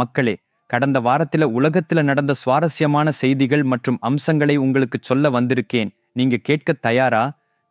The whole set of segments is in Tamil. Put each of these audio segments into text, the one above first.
மக்களே, கடந்த வாரத்துல உலகத்துல நடந்த சுவாரஸ்யமான செய்திகள் மற்றும் அம்சங்களை உங்களுக்கு சொல்ல வந்திருக்கேன். நீங்க கேட்க தயாரா?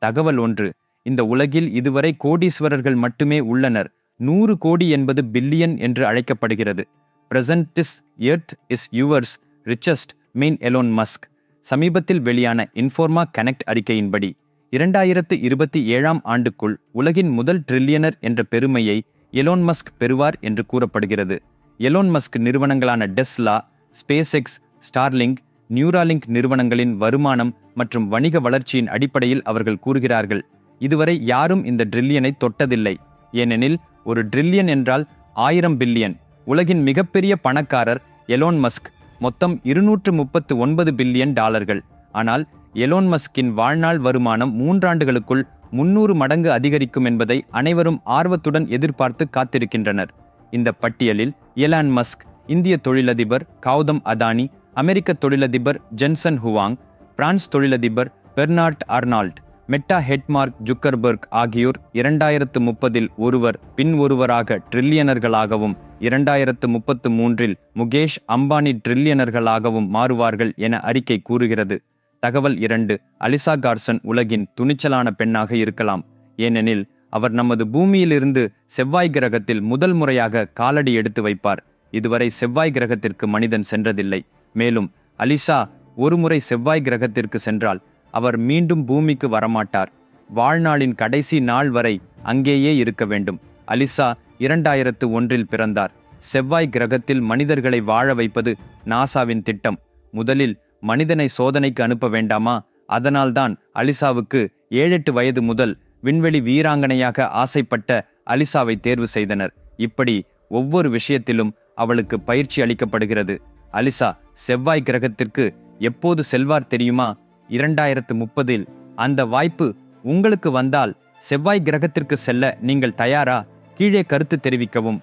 தகவல் ஒன்று. இந்த உலகில் இதுவரை கோடீஸ்வரர்கள் மட்டுமே உள்ளனர். 100 கோடி என்பது பில்லியன் என்று அழைக்கப்படுகிறது. Presently earth is yours richest man Elon Musk. சமீபத்தில் வெளியான இன்ஃபோர்மா கனெக்ட் அறிக்கையின்படி 2027ஆம் ஆண்டுக்குள் உலகின் முதல் ட்ரில்லியனர் என்ற பெருமையை எலோன் மஸ்க் பெறுவார் என்று கூறப்படுகிறது. எலோன் மஸ்க் நிறுவனங்களான டெஸ்லா, ஸ்பேஸ்எக்ஸ், ஸ்டார்லிங்க், நியூராலிங்க் நிறுவனங்களின் வருமானம் மற்றும் வணிக வளர்ச்சியின் அடிப்படையில் அவர்கள் கூறுகிறார்கள், இதுவரை யாரும் இந்த ட்ரில்லியனை தொட்டதில்லை. ஏனெனில் ஒரு ட்ரில்லியன் என்றால் 1000 பில்லியன். உலகின் மிகப்பெரிய பணக்காரர் எலோன் மஸ்க், மொத்தம் 239 பில்லியன் டாலர்கள். ஆனால் எலோன் மஸ்கின் வாழ்நாள் வருமானம் 3 ஆண்டுகளுக்குள் 300 மடங்கு அதிகரிக்கும் என்பதை அனைவரும் ஆர்வத்துடன் எதிர்பார்த்து காத்திருக்கின்றனர். இந்த பட்டியலில் எலான் மஸ்க், இந்திய தொழிலதிபர் கௌதம் அதானி, அமெரிக்க தொழிலதிபர் ஜென்சன் ஹுவாங், பிரான்ஸ் தொழிலதிபர் Bernard Arnault, Meta head Mark Zuckerberg ஆகியோர் 2030இல் ஒருவர் பின் ஒருவராக ட்ரில்லியனர்களாகவும் 2033இல் முகேஷ் அம்பானி ட்ரில்லியனர்களாகவும் மாறுவார்கள் என அறிக்கை கூறுகிறது. தகவல் 2. அலிசா கார்சன் உலகின் துணிச்சலான பெண்ணாக இருக்கலாம். ஏனெனில் அவர் நமது பூமியிலிருந்து செவ்வாய் கிரகத்தில் முதல் முறையாக காலடி எடுத்து வைப்பார். இதுவரை செவ்வாய் கிரகத்திற்கு மனிதன் சென்றதில்லை. மேலும் அலிசா ஒருமுறை செவ்வாய் கிரகத்திற்கு சென்றால் அவர் மீண்டும் பூமிக்கு வரமாட்டார். வாழ்நாளின் கடைசி நாள் வரை அங்கேயே இருக்க வேண்டும். அலிசா 2001இல் பிறந்தார். செவ்வாய் கிரகத்தில் மனிதர்களை வாழ வைப்பது நாசாவின் திட்டம். முதலில் மனிதனை சோதனைக்கு அனுப்ப வேண்டாமா? அதனால்தான் அலிசாவுக்கு 7-8 வயது முதல் விண்வெளி வீராங்கனையாக ஆசைப்பட்ட அலிசாவை தேர்வு செய்தனர். இப்படி ஒவ்வொரு விஷயத்திலும் அவளுக்கு பயிற்சி அளிக்கப்படுகிறது. அலிசா செவ்வாய் கிரகத்திற்கு எப்போது செல்வார் தெரியுமா? 2030இல். அந்த வாய்ப்பு உங்களுக்கு வந்தால் செவ்வாய் கிரகத்திற்கு செல்ல நீங்கள் தயாரா? கீழே கருத்து தெரிவிக்கவும்.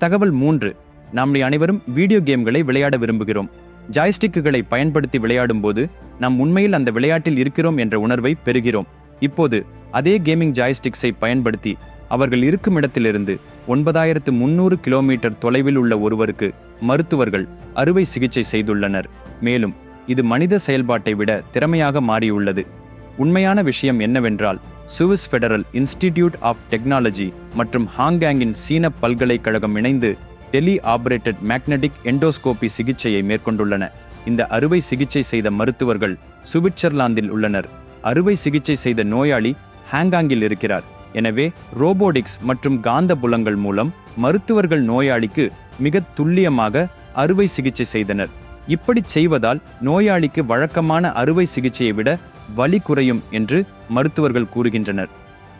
தகவல் 3. நாம் அனைவரும் வீடியோ கேம்களை விளையாட விரும்புகிறோம். ஜாய்ஸ்டிக்குகளை பயன்படுத்தி விளையாடும் போது நாம் உண்மையில் அந்த விளையாட்டில் இருக்கிறோம் என்ற உணர்வை பெறுகிறோம். இப்போது அதே கேமிங் ஜாய்ஸ்டிக்ஸை பயன்படுத்தி அவர்கள் இருக்கும் இடத்திலிருந்து 9300 கிலோமீட்டர் தொலைவில் உள்ள ஒருவருக்கு மருத்துவர்கள் அறுவை சிகிச்சை செய்துள்ளனர். மேலும் இது மனித செயல்பாட்டை விட திறமையாக மாறியுள்ளது. உண்மையான விஷயம் என்னவென்றால், Swiss Federal Institute of Technology மற்றும் ஹாங்காங்கின் சீன பல்கலைக்கழகம் இணைந்து டெலி ஆபரேட்டட் மேக்னடிக் எண்டோஸ்கோபி சிகிச்சையை மேற்கொண்டுள்ளன. இந்த அறுவை சிகிச்சை செய்த மருத்துவர்கள் சுவிட்சர்லாந்தில் உள்ளனர். அறுவை சிகிச்சை செய்த நோயாளி ஹாங்காங்கில் இருக்கிறார். எனவே ரோபோடிக்ஸ் மற்றும் காந்த புலங்கள் மூலம் மருத்துவர்கள் நோயாளிக்கு மிக துல்லியமாக அறுவை சிகிச்சை செய்தனர். இப்படி செய்வதால் நோயாளிக்கு வழக்கமான அறுவை சிகிச்சையை விட வலி குறையும் என்று மருத்துவர்கள் கூறுகின்றனர்.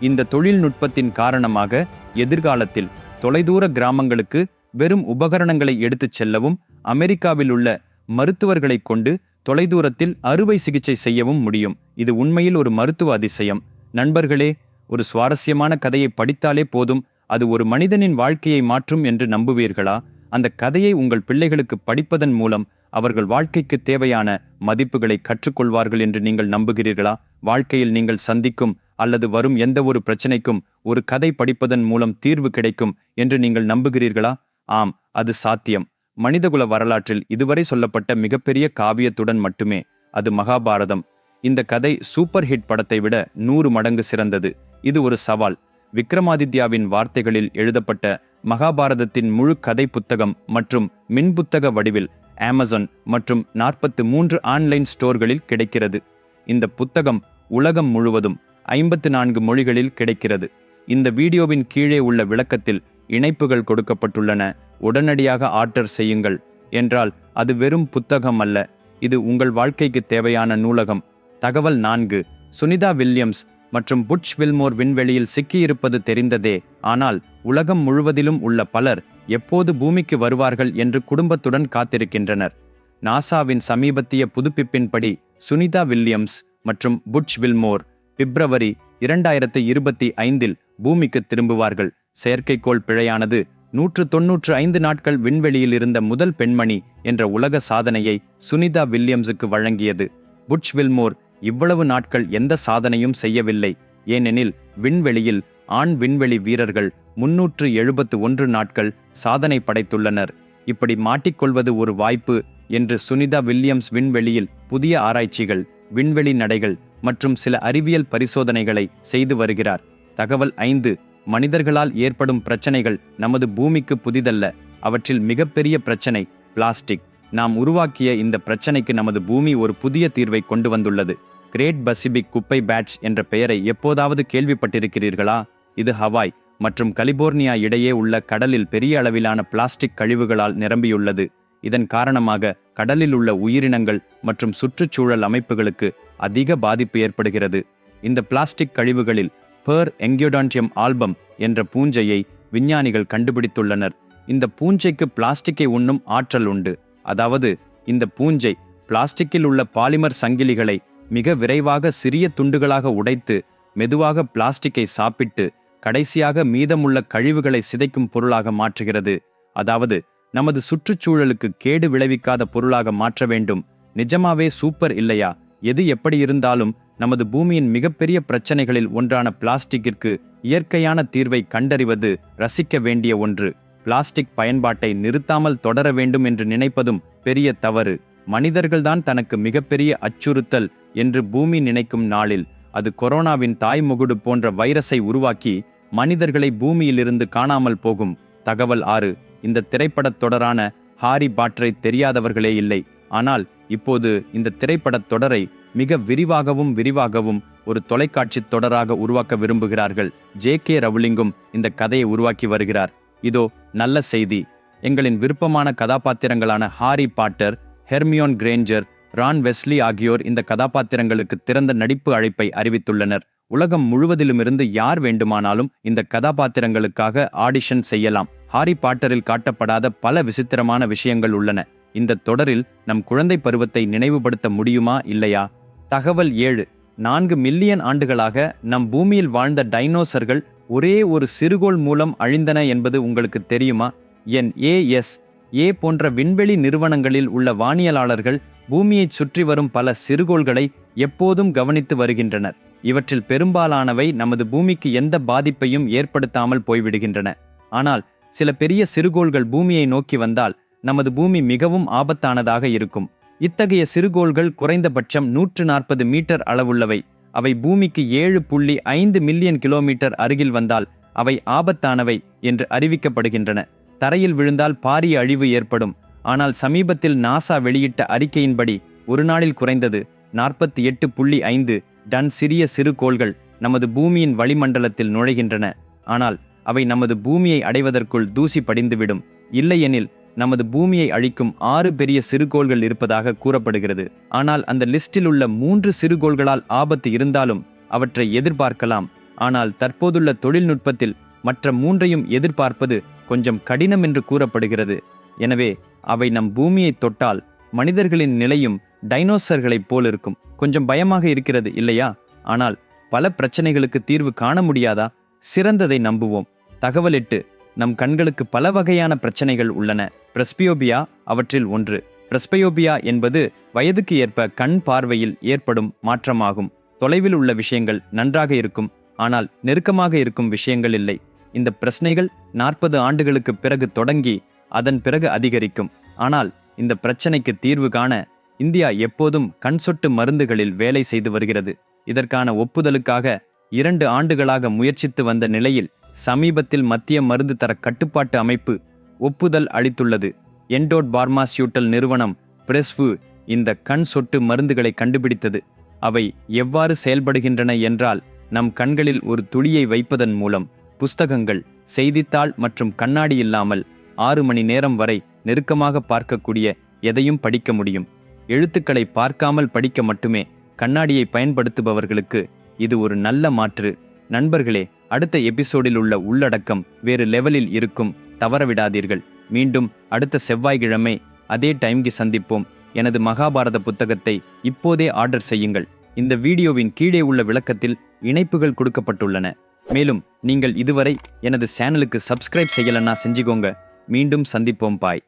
இந்த தொழில்நுட்பத்தின் காரணமாக எதிர்காலத்தில் தொலைதூர கிராமங்களுக்கு வெறும் உபகரணங்களை எடுத்துச் செல்லவும், அமெரிக்காவில் உள்ள மருத்துவர்களை கொண்டு தொலைதூரத்தில் அறுவை சிகிச்சை செய்யவும் முடியும். இது உண்மையில் ஒரு மருத்துவ அதிசயம். நண்பர்களே, ஒரு சுவாரஸ்யமான கதையை படித்தாலே போதும், அது ஒரு மனிதனின் வாழ்க்கையை மாற்றும் என்று நம்புவீர்களா? அந்த கதையை உங்கள் பிள்ளைகளுக்கு படிப்பதன் மூலம் அவர்கள் வாழ்க்கைக்கு தேவையான மதிப்புகளை கற்றுக்கொள்வார்கள் என்று நீங்கள் நம்புகிறீர்களா? வாழ்க்கையில் நீங்கள் சந்திக்கும் அல்லது வரும் எந்த ஒரு பிரச்சனைக்கும் ஒரு கதை படிப்பதன் மூலம் தீர்வு கிடைக்கும் என்று நீங்கள் நம்புகிறீர்களா? ஆம், அது சாத்தியம். மனிதகுல வரலாற்றில் இதுவரை சொல்லப்பட்ட மிகப்பெரிய காவியத்துடன் மட்டுமே. அது மகாபாரதம். இந்த கதை சூப்பர் ஹிட் படத்தை விட 100 மடங்கு சிறந்தது. இது ஒரு சவால். விக்ரமாதித்யாவின் வார்த்தைகளில் எழுதப்பட்ட மகாபாரதத்தின் முழு கதை புத்தகம் மற்றும் மின்புத்தக வடிவில் அமேசான் மற்றும் 43 ஆன்லைன் ஸ்டோர்களில் கிடைக்கிறது. இந்த புத்தகம் உலகம் முழுவதும் 54 மொழிகளில் கிடைக்கிறது. இந்த வீடியோவின் கீழே உள்ள விளக்கத்தில் இணைப்புகள் கொடுக்கப்பட்டுள்ளன. உடனடியாக ஆர்டர் செய்யுங்கள். என்றால் அது வெறும் புத்தகம் அல்ல, இது உங்கள் வாழ்க்கைக்கு தேவையான நூலகம். தகவல் 4. சுனிதா வில்லியம்ஸ் மற்றும் புட்ச் வில்மோர் விண்வெளியில் சிக்கியிருப்பது தெரிந்ததே. ஆனால் உலகம் முழுவதிலும் உள்ள பலர் எப்போது பூமிக்கு வருவார்கள் என்று குடும்பத்துடன் காத்திருக்கின்றனர். நாசாவின் சமீபத்திய புதுப்பிப்பின்படி சுனிதா வில்லியம்ஸ் மற்றும் புட்ச் வில்மோர் பிப்ரவரி 2025இல் பூமிக்கு திரும்புவார்கள். செயற்கைக்கோள் பிழையானது 195 நாட்கள் விண்வெளியில் இருந்த முதல் பெண்மணி என்ற உலக சாதனையை சுனிதா வில்லியம்ஸுக்கு வழங்கியது. புட்ச் வில்மோர் இவ்வளவு நாட்கள் எந்த சாதனையும் செய்யவில்லை. ஏனெனில் விண்வெளியில் ஆண் விண்வெளி வீரர்கள் 371 நாட்கள் சாதனை படைத்துள்ளனர். இப்படி மாட்டிக்கொள்வது ஒரு வாய்ப்பு என்று சுனிதா வில்லியம்ஸ் விண்வெளியில் புதிய ஆராய்ச்சிகள், விண்வெளி நடைகள் மற்றும் சில அறிவியல் பரிசோதனைகளை செய்து வருகிறார். தகவல் 5. மனிதர்களால் ஏற்படும் பிரச்சனைகள் நமது பூமிக்கு புதிதல்ல. அவற்றில் மிகப்பெரிய பிரச்சனை பிளாஸ்டிக். நாம் உருவாக்கிய இந்த பிரச்சனைக்கு நமது பூமி ஒரு புதிய தீர்வை கொண்டு வந்துள்ளது. கிரேட் பசிபிக் குப்பை பேட்ச் என்ற பெயரை எப்போதாவது கேள்விப்பட்டிருக்கிறீர்களா? இது ஹவாய் மற்றும் கலிபோர்னியா இடையே உள்ள கடலில் பெரிய அளவிலான பிளாஸ்டிக் கழிவுகளால் நிரம்பியுள்ளது. இதன் காரணமாக கடலில் உள்ள உயிரினங்கள் மற்றும் சுற்றுச்சூழல் அமைப்புகளுக்கு அதிக பாதிப்பு ஏற்படுகிறது. இந்த பிளாஸ்டிக் கழிவுகளில் பெர் எங்கியோடான்டியம் ஆல்பம் என்ற பூஞ்சையை விஞ்ஞானிகள் கண்டுபிடித்துள்ளனர். இந்த பூஞ்சைக்கு பிளாஸ்டிக்கை உண்ணும் ஆற்றல் உண்டு. அதாவது இந்த பூஞ்சை பிளாஸ்டிக்கில் உள்ள பாலிமர் சங்கிலிகளை மிக விரைவாக சிறிய துண்டுகளாக உடைத்து மெதுவாக பிளாஸ்டிக்கை சாப்பிட்டு கடைசியாக மீதமுள்ள கழிவுகளை சிதைக்கும் பொருளாக மாற்றுகிறது. அதாவது நமது சுற்றுச்சூழலுக்கு கேடு விளைவிக்காத பொருளாக மாற்ற வேண்டும். நிஜமாவே சூப்பர் இல்லையா? எது எப்படி இருந்தாலும் நமது பூமியின் மிகப்பெரிய பிரச்சனைகளில் ஒன்றான பிளாஸ்டிக்கிற்கு இயற்கையான தீர்வை கண்டறிவது ரசிக்க வேண்டிய ஒன்று. பிளாஸ்டிக் பயன்பாட்டை நிறுத்தாமல் தொடர வேண்டும் என்று நினைப்பதும் பெரிய தவறு. மனிதர்கள்தான் தனக்கு மிகப்பெரிய அச்சுறுத்தல் என்று பூமி நினைக்கும் நாளில் அது கொரோனாவின் தாய்முகுடு போன்ற வைரஸை உருவாக்கி மனிதர்களை பூமியிலிருந்து காணாமல் போகும். தகவல் 6. இந்த திரைப்படத் தொடரான ஹாரி பாட்டரை தெரியாதவர்களே இல்லை. ஆனால் இப்போது இந்த திரைப்படத் தொடரை மிக விரிவாகவும் ஒரு தொலைக்காட்சி தொடராக உருவாக்க விரும்புகிறார்கள். ஜே.கே. ரவுலிங்கும் இந்த கதையை உருவாக்கி வருகிறார். இதோ நல்ல செய்தி. எங்களின் விருப்பமான கதாபாத்திரங்களான Harry Potter, Hermione Granger, Ron Weasley ஆகியோர் இந்த கதாபாத்திரங்களுக்கு திறந்த நடிப்பு அழைப்பை அறிவித்துள்ளனர். உலகம் முழுவதிலுமிருந்து யார் வேண்டுமானாலும் இந்த கதாபாத்திரங்களுக்காக ஆடிஷன் செய்யலாம். ஹாரி பாட்டரில் காட்டப்படாத பல விசித்திரமான விஷயங்கள் உள்ளன. இந்த தொடரில் நம் குழந்தை பருவத்தை நினைவுபடுத்த முடியுமா இல்லையா? தகவல் 7. 4 மில்லியன் ஆண்டுகளாக நம் பூமியில் வாழ்ந்த டைனோசர்கள் ஒரே ஒரு சிறுகோள் மூலம் அழிந்தன என்பது உங்களுக்கு தெரியுமா? NASA போன்ற விண்வெளி நிறுவனங்களில் உள்ள வானியலாளர்கள் பூமியைச் சுற்றி வரும் பல சிறுகோள்களை எப்போதும் கவனித்து வருகின்றனர். இவற்றில் பெரும்பாலானவை நமது பூமிக்கு எந்த பாதிப்பையும் ஏற்படுத்தாமல் போய்விடுகின்றன. ஆனால் சில பெரிய சிறுகோள்கள் பூமியை நோக்கி வந்தால் நமது பூமி மிகவும் ஆபத்தானதாக இருக்கும். இத்தகைய சிறுகோள்கள் குறைந்தபட்சம் 140 மீட்டர் அளவுள்ளவை. அவை பூமிக்கு 7.5 மில்லியன் கிலோமீட்டர் அருகில் வந்தால் அவை ஆபத்தானவை என்று அறிவிக்கப்படுகின்றன. தரையில் விழுந்தால் பாரிய அழிவு ஏற்படும். ஆனால் சமீபத்தில் நாசா வெளியிட்ட அறிக்கையின்படி ஒரு நாளில் குறைந்தது 48.5 டன் சிறிய சிறுகோள்கள் நமது பூமியின் வளிமண்டலத்தில் நுழைகின்றன. ஆனால் அவை நமது பூமியை அடைவதற்குள் தூசி படிந்துவிடும். இல்லையெனில் நமது பூமியை அழிக்கும் 6 பெரிய சிறுகோள்கள் இருப்பதாக கூறப்படுகிறது. ஆனால் அந்த லிஸ்டில் உள்ள 3 சிறுகோள்களால் ஆபத்து இருந்தாலும் அவற்றை எதிர்பார்க்கலாம். ஆனால் தற்போதுள்ள தொழில்நுட்பத்தில் மற்ற 3ஐயும் எதிர்பார்ப்பது கொஞ்சம் கடினம் என்று கூறப்படுகிறது. எனவே அவை நம் பூமியை தொட்டால் மனிதர்களின் நிலையும் டைனோசர்களைப் போல் இருக்கும். கொஞ்சம் பயமாக இருக்கிறது இல்லையா? ஆனால் பல பிரச்சனைகளுக்கு தீர்வு காண முடியாதா? சிறந்ததை நம்புவோம். தகவல் 8. நம் கண்களுக்கு பல வகையான பிரச்சனைகள் உள்ளன. பிரஸ்பியோபியா அவற்றில் ஒன்று. பிரஸ்பயோபியா என்பது வயதுக்கு ஏற்ப கண் பார்வையில் ஏற்படும் மாற்றமாகும். தொலைவில் உள்ள விஷயங்கள் நன்றாக இருக்கும், ஆனால் நெருக்கமாக இருக்கும் விஷயங்கள் இல்லை. இந்த பிரச்சனைகள் 40 ஆண்டுகளுக்கு பிறகு தொடங்கி அதன் பிறகு அதிகரிக்கும். ஆனால் இந்த பிரச்சனைக்கு தீர்வு காண இந்தியா எப்போதும் கண் சொட்டு மருந்துகளில் வேலை செய்து வருகிறது. இதற்கான ஒப்புதலுக்காக 2 ஆண்டுகளாக முயற்சித்து வந்த நிலையில் சமீபத்தில் மத்திய மருந்து தர கட்டுப்பாட்டு அமைப்பு ஒப்புதல் அளித்துள்ளது. எண்டோட் பார்மாசியூட்டல் நிறுவனம் பிரெஸ்வு இந்த கண் சொட்டு மருந்துகளை கண்டுபிடித்தது. அவை எவ்வாறு செயல்படுகின்றன என்றால், நம் கண்களில் ஒரு துளியை வைப்பதன் மூலம் புஸ்தகங்கள், செய்தித்தாள் மற்றும் கண்ணாடி இல்லாமல் 6 மணி நேரம் வரை நெருக்கமாக பார்க்கக்கூடிய எதையும் படிக்க முடியும். எழுத்துக்களை பார்க்காமல் படிக்க மட்டுமே கண்ணாடியை பயன்படுத்துபவர்களுக்கு இது ஒரு நல்ல மாற்று. நண்பர்களே, அடுத்த எபிசோடில் உள்ள உள்ளடக்கம் வேறு லெவலில் இருக்கும். தவறவிடாதீர்கள். மீண்டும் அடுத்த செவ்வாய்க்கிழமை அதே டைம்க்கு சந்திப்போம். எனது மகாபாரத புத்தகத்தை இப்போதே ஆர்டர் செய்யுங்கள். இந்த வீடியோவின் கீழே உள்ள விளக்கத்தில் இணைப்புகள் கொடுக்கப்பட்டுள்ளன. மேலும் நீங்கள் இதுவரை எனது சேனலுக்கு சப்ஸ்கிரைப் செய்யலன்னா செஞ்சுக்கோங்க. மீண்டும் சந்திப்போம். பாய்.